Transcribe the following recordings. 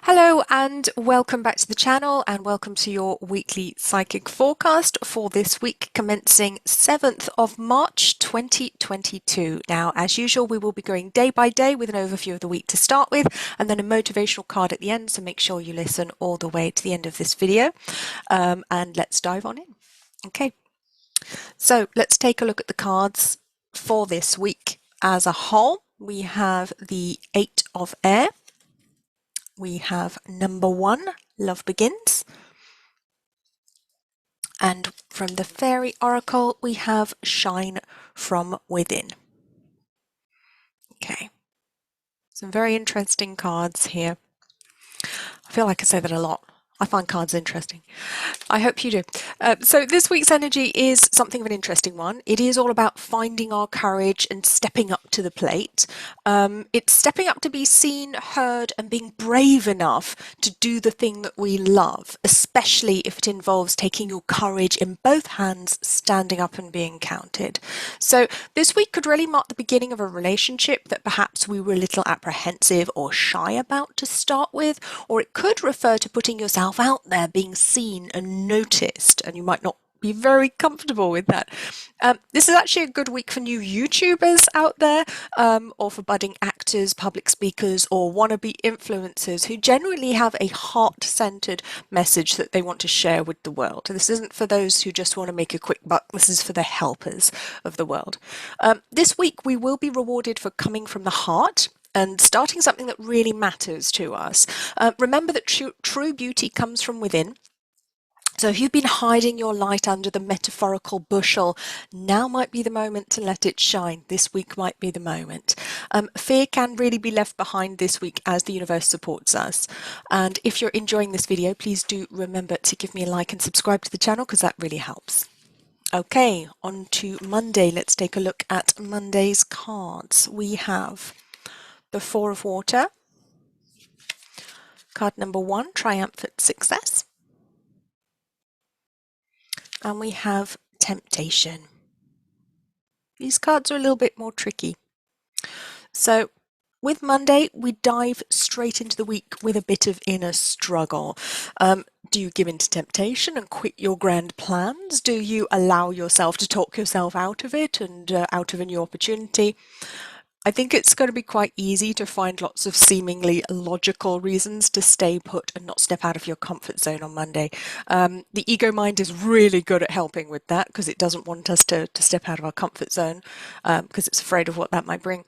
Hello and welcome back to the channel and welcome to your weekly psychic forecast for this week commencing 7th of March 2022. Now, as usual, we will be going day by day with an overview of the week to start with and then a motivational card at the end, so make sure you listen all the way to the end of this video and let's dive on in. Okay, so let's take a look at the cards for this week as a whole. We have the Eight of Air. We have number 1, Love Begins. And from the Fairy Oracle, we have Shine from Within. Okay, some very interesting cards here. I feel like I say that a lot. I find cards interesting. I hope you do. So this week's energy is something of an interesting one. It is all about finding our courage and stepping up to the plate. It's stepping up to be seen, heard, and being brave enough to do the thing that we love, especially if it involves taking your courage in both hands, standing up and being counted. So this week could really mark the beginning of a relationship that perhaps we were a little apprehensive or shy about to start with, or it could refer to putting yourself out there, being seen and noticed, and you might not be very comfortable with that. This is actually a good week for new YouTubers out there, or for budding actors, public speakers, or wannabe influencers who generally have a heart-centered message that they want to share with the world. This isn't for those who just want to make a quick buck. This is for the helpers of the world. This week we will be rewarded for coming from the heart and starting something that really matters to us. Remember that true beauty comes from within. So if you've been hiding your light under the metaphorical bushel, now might be the moment to let it shine. This week might be the moment. Fear can really be left behind this week as the universe supports us. And if you're enjoying this video, please do remember to give me a like and subscribe to the channel because that really helps. Okay, on to Monday. Let's take a look at Monday's cards. We have the Four of Water, card number 1, Triumphant Success, and we have Temptation. These cards are a little bit more tricky. So with Monday, we dive straight into the week with a bit of inner struggle. Do you give in to temptation and quit your grand plans? Do you allow yourself to talk yourself out of it and out of a new opportunity? I think it's going to be quite easy to find lots of seemingly logical reasons to stay put and not step out of your comfort zone on Monday. The ego mind is really good at helping with that because it doesn't want us to step out of our comfort zone because it's afraid of what that might bring.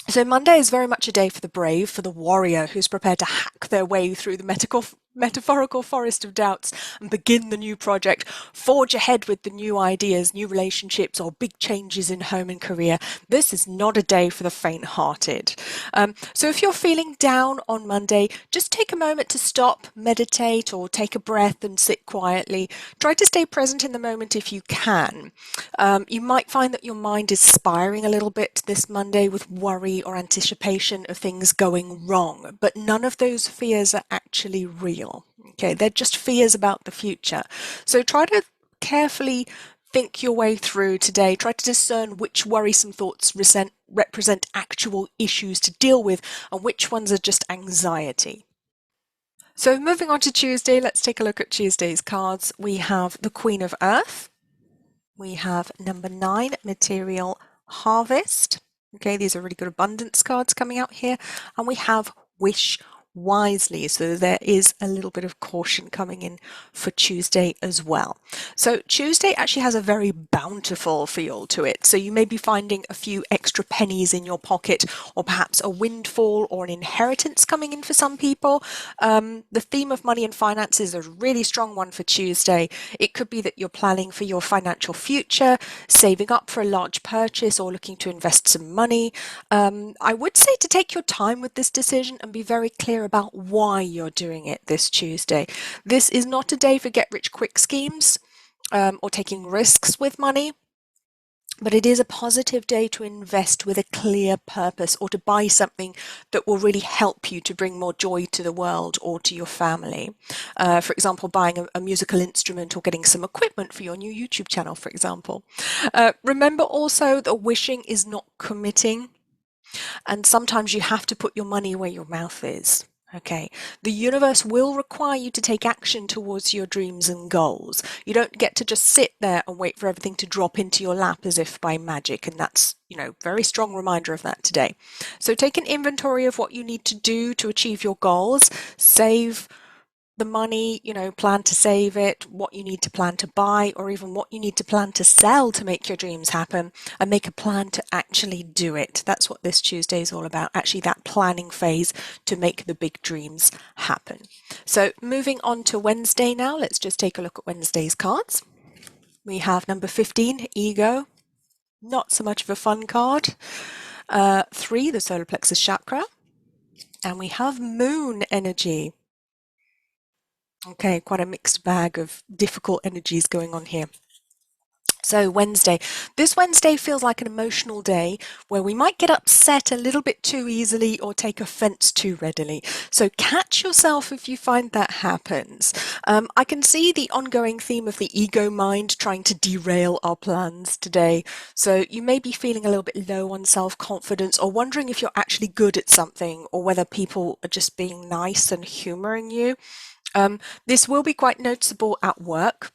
So Monday is very much a day for the brave, for the warrior who's prepared to hack their way through the metaphorical forest of doubts and begin the new project, forge ahead with the new ideas, new relationships, or big changes in home and career. This is not a day for the faint-hearted. So if you're feeling down on Monday, just take a moment to stop, meditate, or take a breath and sit quietly. Try to stay present in the moment if you can. You might find that your mind is spiraling a little bit this Monday with worry or anticipation of things going wrong, but none of those fears are actually real. Okay, they're just fears about the future. So try to carefully think your way through today. Try to discern which worrisome thoughts represent actual issues to deal with and which ones are just anxiety. So moving on to Tuesday, let's take a look at Tuesday's cards. We have the Queen of Earth. We have number 9, Material Harvest. Okay, these are really good abundance cards coming out here. And we have Wish Wisely. So there is a little bit of caution coming in for Tuesday as well. So Tuesday actually has a very bountiful feel to it. So you may be finding a few extra pennies in your pocket, or perhaps a windfall or an inheritance coming in for some people. The theme of money and finances is a really strong one for Tuesday. It could be that you're planning for your financial future, saving up for a large purchase, or looking to invest some money. I would say to take your time with this decision and be very clear about why you're doing it this Tuesday. This is not a day for get-rich-quick schemes or taking risks with money, but it is a positive day to invest with a clear purpose or to buy something that will really help you to bring more joy to the world or to your family. For example, buying a musical instrument or getting some equipment for your new YouTube channel, for example. Remember also that wishing is not committing. And sometimes you have to put your money where your mouth is. Okay, the universe will require you to take action towards your dreams and goals. You don't get to just sit there and wait for everything to drop into your lap as if by magic, and that's, very strong reminder of that today. So take an inventory of what you need to do to achieve your goals, save the money, plan to save it, what you need to plan to buy, or even what you need to plan to sell to make your dreams happen, and make a plan to actually do it. That's what this Tuesday is all about, actually that planning phase to make the big dreams happen. So moving on to Wednesday now, let's just take a look at Wednesday's cards. We have number 15, Ego. Not so much of a fun card. 3, the solar plexus chakra. And we have Moon energy. Okay, quite a mixed bag of difficult energies going on here. So Wednesday. This Wednesday feels like an emotional day where we might get upset a little bit too easily or take offense too readily. So catch yourself if you find that happens. I can see the ongoing theme of the ego mind trying to derail our plans today. So you may be feeling a little bit low on self-confidence or wondering if you're actually good at something or whether people are just being nice and humoring you. This will be quite noticeable at work,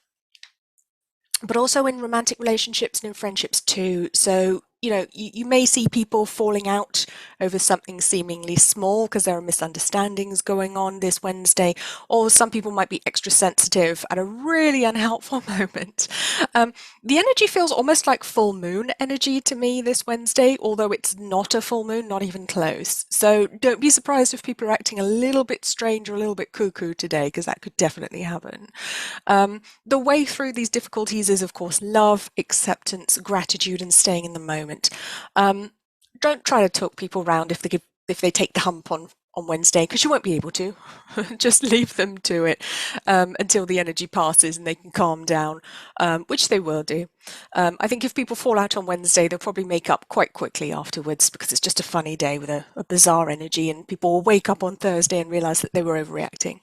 but also in romantic relationships and in friendships too. So, you may see people falling out over something seemingly small because there are misunderstandings going on this Wednesday, or some people might be extra sensitive at a really unhelpful moment. The energy feels almost like full moon energy to me this Wednesday, although it's not a full moon, not even close. So don't be surprised if people are acting a little bit strange or a little bit cuckoo today, because that could definitely happen. The way through these difficulties is, of course, love, acceptance, gratitude, and staying in the moment. Don't try to talk people round if they take the hump on Wednesday, because you won't be able to. Just leave them to it until the energy passes and they can calm down, which they will do. I think if people fall out on Wednesday, they'll probably make up quite quickly afterwards, because it's just a funny day with a bizarre energy, and people will wake up on Thursday and realize that they were overreacting.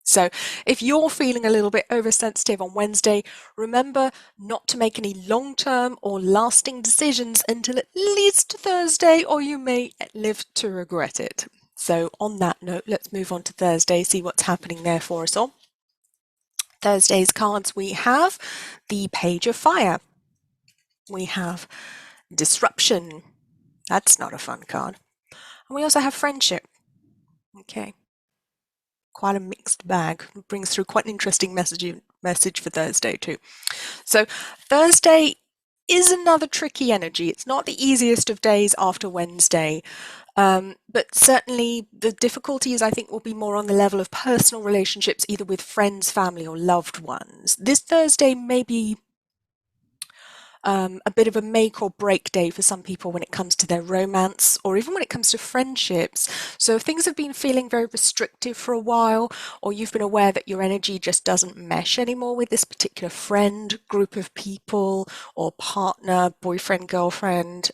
So if you're feeling a little bit oversensitive on Wednesday, remember not to make any long-term or lasting decisions until at least Thursday, or you may live to regret it. So on that note, let's move on to Thursday, see what's happening there for us all. Thursday's cards, we have the Page of Fire. We have Disruption. That's not a fun card. And we also have Friendship. Okay. Quite a mixed bag. It brings through quite an interesting message for Thursday too. So Thursday is another tricky energy. It's not the easiest of days after Wednesday, but certainly the difficulties, I think, will be more on the level of personal relationships, either with friends, family, or loved ones. This Thursday may be a bit of a make or break day for some people when it comes to their romance, or even when it comes to friendships. So if things have been feeling very restrictive for a while, or you've been aware that your energy just doesn't mesh anymore with this particular friend, group of people, or partner, boyfriend, girlfriend,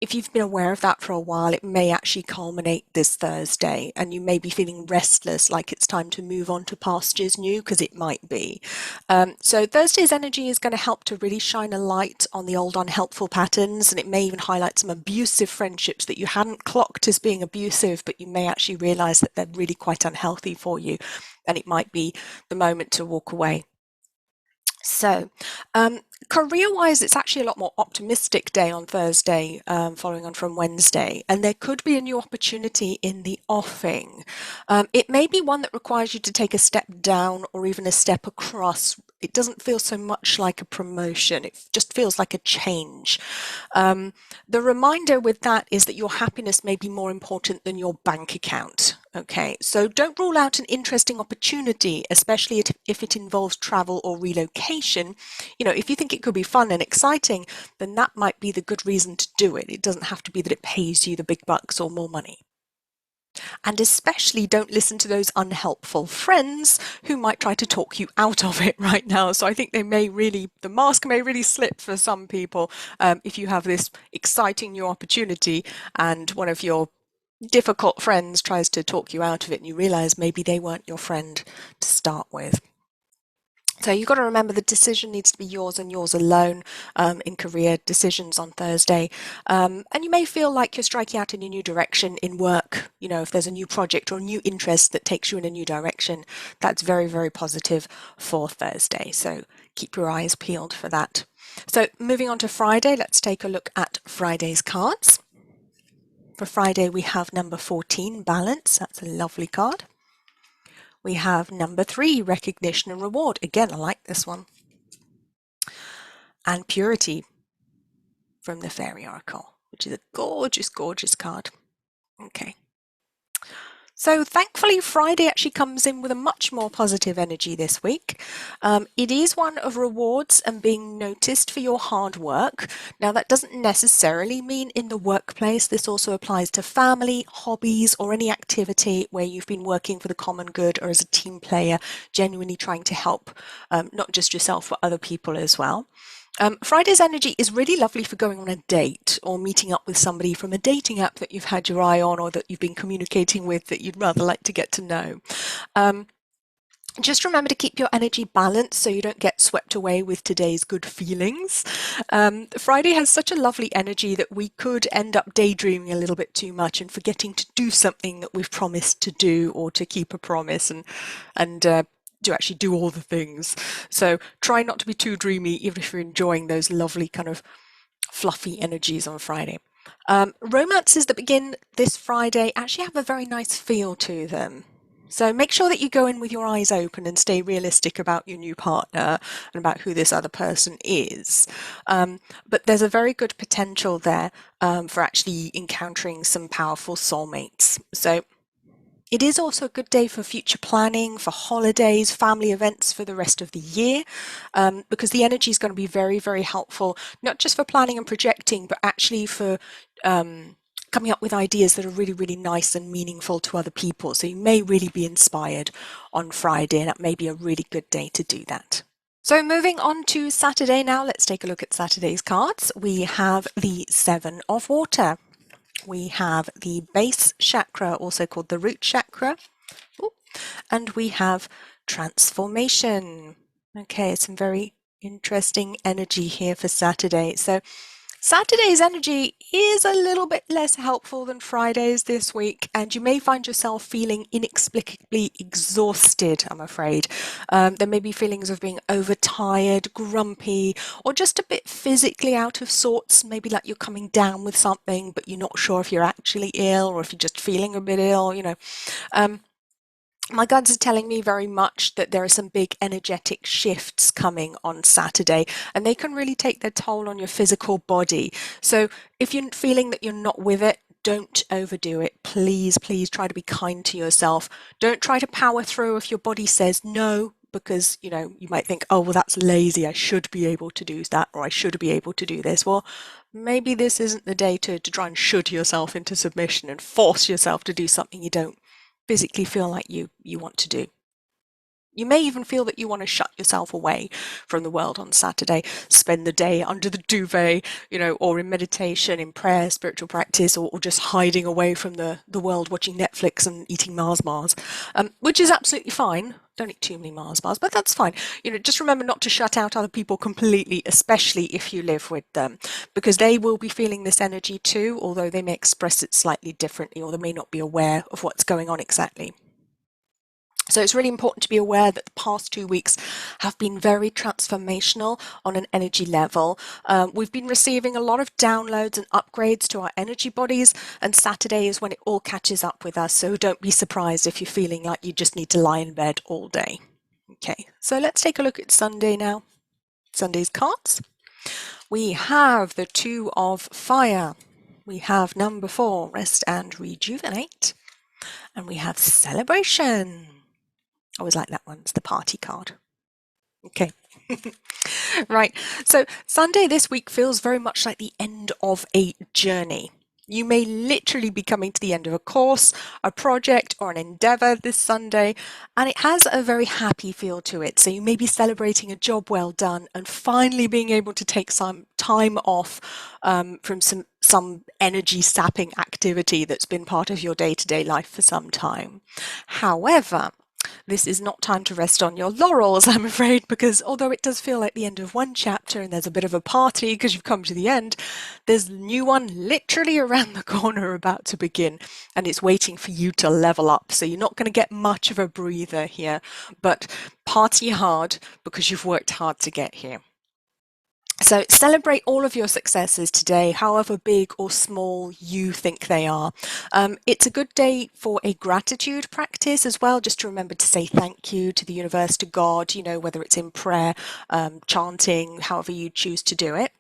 if you've been aware of that for a while, it may actually culminate this Thursday, and you may be feeling restless, like it's time to move on to pastures new, because it might be. So Thursday's energy is going to help to really shine a light on the old unhelpful patterns, and it may even highlight some abusive friendships that you hadn't clocked as being abusive, but you may actually realize that they're really quite unhealthy for you, and it might be the moment to walk away. So, career-wise, it's actually a lot more optimistic day on Thursday, following on from Wednesday, and there could be a new opportunity in the offing. It may be one that requires you to take a step down or even a step across. It doesn't feel so much like a promotion. It just feels like a change. The reminder with that is that your happiness may be more important than your bank account. Okay, so don't rule out an interesting opportunity, especially if it involves travel or relocation. If you think it could be fun and exciting, then that might be the good reason to do it. It doesn't have to be that it pays you the big bucks or more money. And especially don't listen to those unhelpful friends who might try to talk you out of it right now. So I think the mask may really slip for some people if you have this exciting new opportunity and one of your difficult friends tries to talk you out of it and you realize maybe they weren't your friend to start with. So you've got to remember the decision needs to be yours and yours alone in career decisions on Thursday. And you may feel like you're striking out in a new direction in work. You know, if there's a new project or a new interest that takes you in a new direction, that's very, very positive for Thursday. So keep your eyes peeled for that. So moving on to Friday, let's take a look at Friday's cards. For Friday, we have number 14, Balance. That's a lovely card. We have number 3, Recognition and Reward. Again, I like this one. And Purity from the Fairy Oracle, which is a gorgeous, gorgeous card. Okay. So thankfully, Friday actually comes in with a much more positive energy this week. It is one of rewards and being noticed for your hard work. Now, that doesn't necessarily mean in the workplace. This also applies to family, hobbies, or any activity where you've been working for the common good or as a team player, genuinely trying to help not just yourself, but other people as well. Friday's energy is really lovely for going on a date or meeting up with somebody from a dating app that you've had your eye on or that you've been communicating with that you'd rather like to get to know. Just remember to keep your energy balanced so you don't get swept away with today's good feelings. Friday has such a lovely energy that we could end up daydreaming a little bit too much and forgetting to do something that we've promised to do or to keep a promise and to actually do all the things. So try not to be too dreamy, even if you're enjoying those lovely kind of fluffy energies on Friday. Romances that begin this Friday actually have a very nice feel to them. So make sure that you go in with your eyes open and stay realistic about your new partner and about who this other person is. But there's a very good potential there for actually encountering some powerful soulmates. So it is also a good day for future planning, for holidays, family events for the rest of the year, because the energy is going to be very, very helpful, not just for planning and projecting, but actually for coming up with ideas that are really, really nice and meaningful to other people. So you may really be inspired on Friday, and that may be a really good day to do that. So moving on to Saturday now, let's take a look at Saturday's cards. We have the 7 of Water. We have the base chakra, also called the root chakra. Ooh. And we have transformation. Okay, some very interesting energy here for Saturday. So Saturday's energy is a little bit less helpful than Friday's this week, and you may find yourself feeling inexplicably exhausted, I'm afraid. There may be feelings of being overtired, grumpy, or just a bit physically out of sorts, maybe like you're coming down with something, but you're not sure if you're actually ill or if you're just feeling a bit ill, you know. My guides are telling me very much that there are some big energetic shifts coming on Saturday, and they can really take their toll on your physical body. So if you're feeling that you're not with it, don't overdo it. Please, please try to be kind to yourself. Don't try to power through if your body says no, because, you know, you might think, oh, well, that's lazy. I should be able to do that, or I should be able to do this. Well, maybe this isn't the day to try and should yourself into submission and force yourself to do something you don't physically feel like you want to do. You may even feel that you want to shut yourself away from the world on Saturday, spend the day under the duvet, you know, or in meditation, in prayer, spiritual practice, or just hiding away from the world, watching Netflix and eating Mars bars, which is absolutely fine. Don't eat too many Mars bars, but that's fine. You know, just remember not to shut out other people completely, especially if you live with them, because they will be feeling this energy too, although they may express it slightly differently, or they may not be aware of what's going on exactly. So it's really important to be aware that the past 2 weeks have been very transformational on an energy level. We've been receiving a lot of downloads and upgrades to our energy bodies, and Saturday is when it all catches up with us. So don't be surprised if you're feeling like you just need to lie in bed all day. Okay, so let's take a look at Sunday now. Sunday's cards. We have the 2 of Fire. We have number 4, Rest and Rejuvenate. And we have Celebration. I always like that one. It's the party card. Okay. Right. So Sunday this week feels very much like the end of a journey. You may literally be coming to the end of a course, a project, or an endeavor this Sunday, and it has a very happy feel to it. So you may be celebrating a job well done and finally being able to take some time off from some energy sapping activity that's been part of your day-to-day life for some time. However, This is not time to rest on your laurels, I'm afraid, because although it does feel like the end of one chapter and there's a bit of a party because you've come to the end, there's a new one literally around the corner about to begin, and it's waiting for you to level up. So you're not going to get much of a breather here, but party hard because you've worked hard to get here. So celebrate all of your successes today, however big or small you think they are. It's a good day for a gratitude practice as well, just to remember to say thank you to the universe, to God, whether it's in prayer, chanting, however you choose to do it.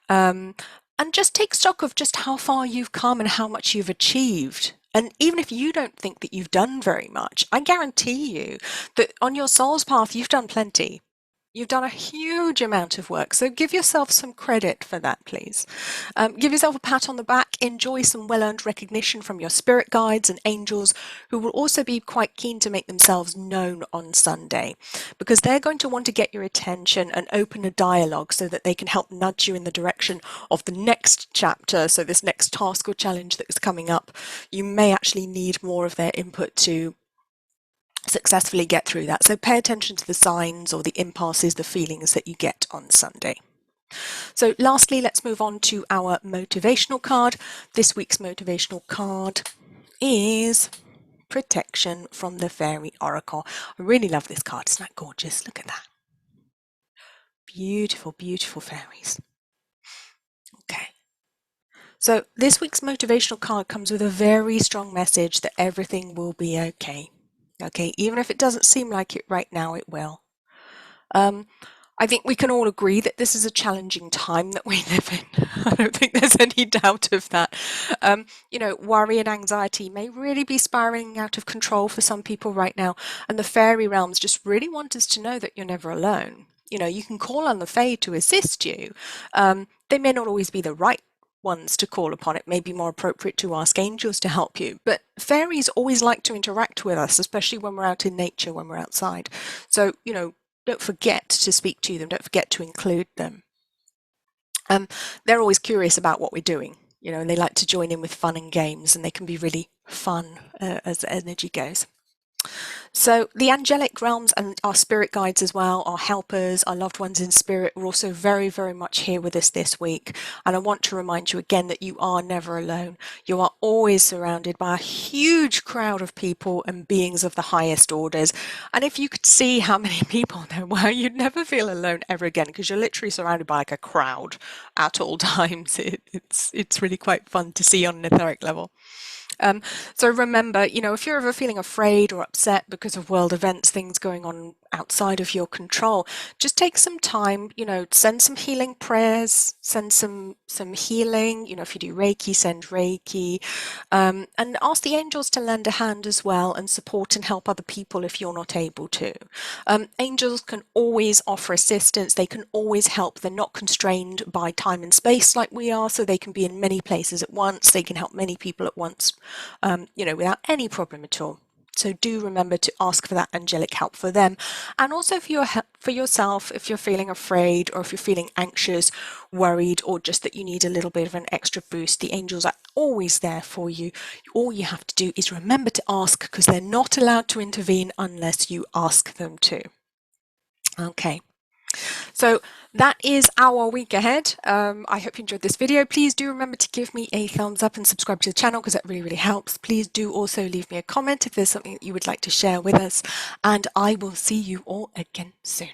And just take stock of just how far you've come and how much you've achieved. And even if you don't think that you've done very much, I guarantee you that on your soul's path, you've done plenty. You've done a huge amount of work, so give yourself some credit for that, please. Give yourself a pat on the back, enjoy some well-earned recognition from your spirit guides and angels, who will also be quite keen to make themselves known on Sunday, because they're going to want to get your attention and open a dialogue so that they can help nudge you in the direction of the next chapter, so this next task or challenge that is coming up. You may actually need more of their input to successfully get through that. So pay attention to the signs or the impulses, the feelings that you get on Sunday. So lastly, let's move on to our motivational card. This week's motivational card is Protection from the Fairy Oracle. I really love this card. Isn't that gorgeous? Look at that. Beautiful, beautiful fairies. Okay. So this week's motivational card comes with a very strong message that everything will be okay. Okay, even if it doesn't seem like it right now, it will. I think we can all agree that this is a challenging time that we live in. I don't think there's any doubt of that. Worry and anxiety may really be spiraling out of control for some people right now, and the fairy realms just really want us to know that you're never alone. You can call on the Fae to assist you. They may not always be the right ones to call upon. It may be more appropriate to ask angels to help you, but fairies always like to interact with us, especially when we're out in nature, when we're outside. So, don't forget to speak to them, don't forget to include them. They're always curious about what we're doing, and they like to join in with fun and games, and they can be really fun as the energy goes. So the angelic realms and our spirit guides as well, our helpers, our loved ones in spirit, are also very, very much here with us this week. And I want to remind you again that you are never alone. You are always surrounded by a huge crowd of people and beings of the highest orders. And if you could see how many people there were, you'd never feel alone ever again, because you're literally surrounded by like a crowd at all times. It's really quite fun to see on an etheric level. So remember, if you're ever feeling afraid or upset because of world events, things going on outside of your control, just take some time, send some healing prayers, send some healing, if you do Reiki, send Reiki, and ask the angels to lend a hand as well and support and help other people if you're not able to. Angels can always offer assistance. They can always help. They're not constrained by time and space like we are, so they can be in many places at once. They can help many people at once, without any problem at all. So do remember to ask for that angelic help for them, and also for yourself if you're feeling afraid or if you're feeling anxious, worried, or just that you need a little bit of an extra boost. The angels are always there for you. All you have to do is remember to ask, because they're not allowed to intervene unless you ask them to. Okay. So that is our week ahead. I hope you enjoyed this video. Please do remember to give me a thumbs up and subscribe to the channel, because that really, really helps. Please do also leave me a comment if there's something that you would like to share with us, and I will see you all again soon.